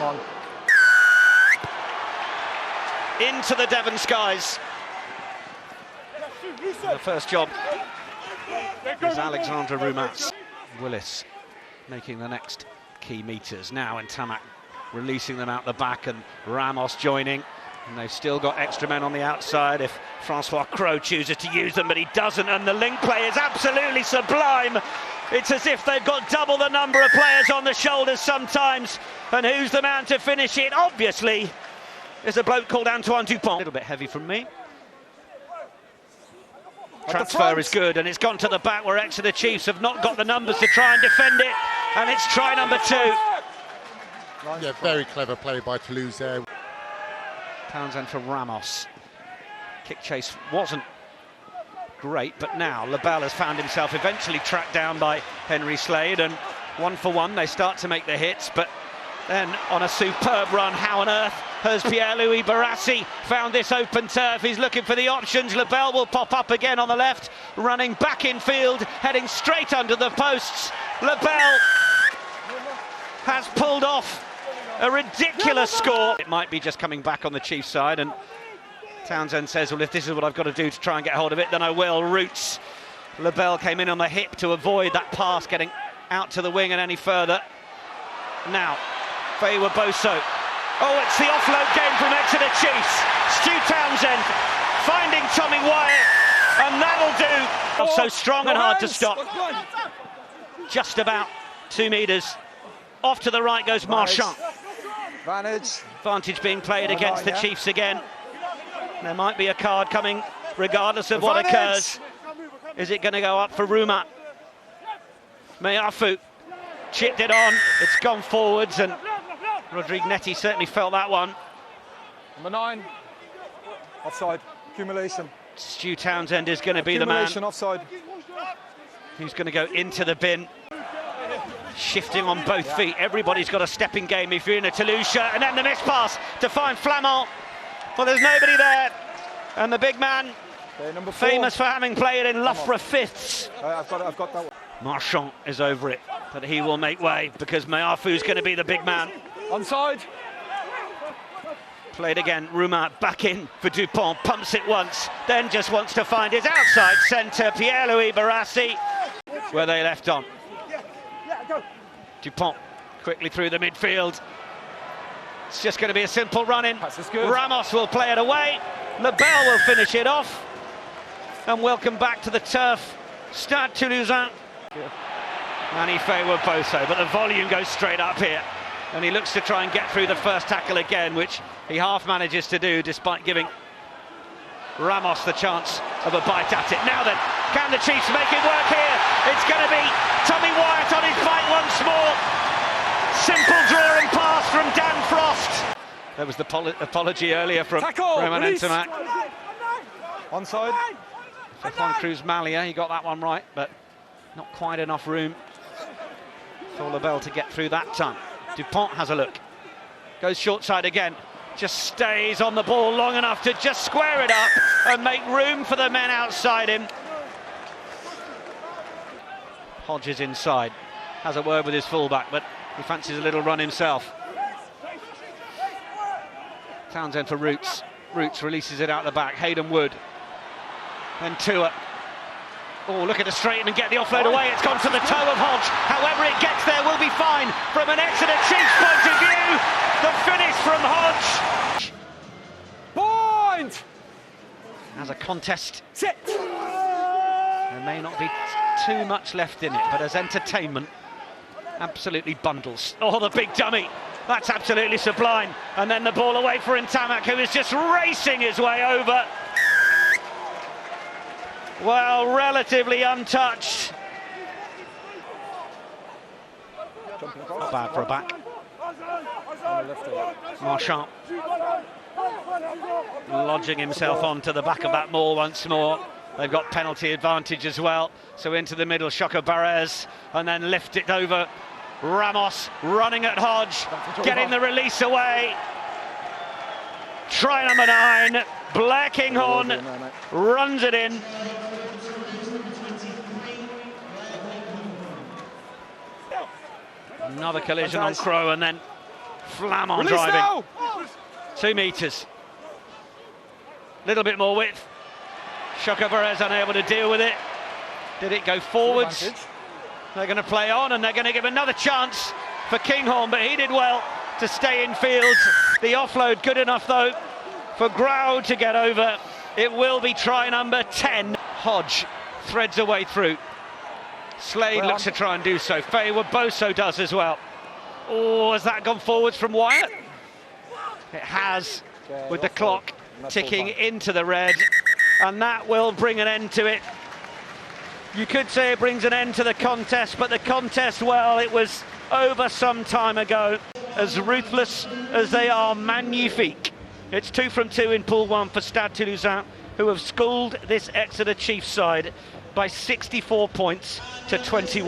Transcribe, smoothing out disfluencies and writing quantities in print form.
on. Into the Devon skies. The first job is Alexandre Roumat's. Willis making the next key meters now, and Tamac releasing them out the back, and Ramos joining. And they've still got extra men on the outside if Francois Crowe chooses to use them, but he doesn't, and the link play is absolutely sublime. It's as if they've got double the number of players on the shoulders sometimes, and who's the man to finish it? Obviously, there's a bloke called Antoine Dupont. A little bit heavy from me. Transfer is good, and it's gone to the back where Exeter Chiefs have not got the numbers to try and defend it, and it's try number 2. Yeah, very clever play by Toulouse there. Townsend for Ramos. Kick chase wasn't great, but now Lebel has found himself eventually tracked down by Henry Slade, and 1-for-1 they start to make the hits, but then on a superb run, how on earth has Pierre-Louis Barassi found this open turf? He's looking for the options. Lebel will pop up again on the left, running back in field, heading straight under the posts. Lebel has pulled off a ridiculous score. It might be just coming back on the Chiefs side, and Townsend says, well, if this is what I've got to do to try and get hold of it, then I will. Roots. Lebel came in on the hip to avoid that pass getting out to the wing and any further. Now, Feywa Boso. Oh, it's the offload game from Exeter Chiefs. Stu Townsend finding Tommy Wyatt, and that'll do. Oh, so strong and hard to stop. Just about 2 metres. Off to the right goes Marchand. Advantage being played against the Chiefs again. There might be a card coming regardless of what occurs. Is it going to go up for Roumat? Meafu chipped it on. It's gone forwards, and Rodriguez certainly felt that one. Number 9. Offside. Accumulation. Stu Townsend is going to be the man. Offside. Who's going to go into the bin. Shifting on both feet. Everybody's got a stepping game if you're in a Toulouse shirt. And then the missed pass to find Flamand. Well, there's nobody there. And the big man, number 4. famous for having played in Loughborough Fifths. I've got that one. Marchand is over it, but he will make way because Meafu's going to be the big man. Onside. Played again, Roumat back in for Dupont, pumps it once, then just wants to find his outside centre, Pierre-Louis Barassi, where they left on. Dupont quickly through the midfield. It's just going to be a simple run-in. Ramos will play it away. Lebel will finish it off. And welcome back to the turf, Stade Toulousain. Manny Feywa Boso, but the volume goes straight up here. And he looks to try and get through the first tackle again, which he half manages to do despite giving Ramos the chance of a bite at it. Now then, can the Chiefs make it work here? It's going to be Tommy Wyatt on his bike once more. Simple drawing pass from Dan Frost. There was the apology earlier from Roman Ntamak. Onside. Stefan Cruz Malia, he got that one right, but not quite enough room for Lebel to get through that time. Dupont has a look. Goes short side again. Just stays on the ball long enough to just square it up and make room for the men outside him. Hodge is inside. Has a word with his fullback, but he fancies a little run himself. Townsend for Roots. Roots releases it out the back. Hayden Wood. Then Tua. Oh, look at the straighten and get the offload away. It's gone to the toe of Hodge. However it gets there will be fine. From an Exeter Chiefs point of view, the finish from Hodge. Point! As a contest, Sit. there may not be too much left in it, but as entertainment, absolutely bundles. Oh, the big dummy. That's absolutely sublime. And then the ball away for Ntamak, who is just racing his way over. Well, relatively untouched. Not bad for a back. Marchand lodging himself onto the back of that maul once more. They've got penalty advantage as well. So into the middle, Choco Barres, and then lift it over. Ramos running at Hodge, getting the release away. Try number 9, Blair Kinghorn runs it in. Another collision on Crowe, and then Flamand Release driving. now. 2 metres. Little bit more width. Chocobarez unable to deal with it. Did it go forwards? Advantage. They're going to play on and they're going to give another chance for Kinghorn, but he did well to stay in field. The offload good enough though for Grau to get over. It will be try number 10. Hodge threads a way through. Slade looks to try and do so. Boso does as well. Oh, has that gone forwards from Wyatt? It has, with the clock ticking into the red, and that will bring an end to it. You could say it brings an end to the contest, but the contest, well, it was over some time ago. As ruthless as they are, magnifique. It's 2 from 2 in Pool 1 for Stade Toulousain, who have schooled this Exeter Chiefs side by 64 points to 21.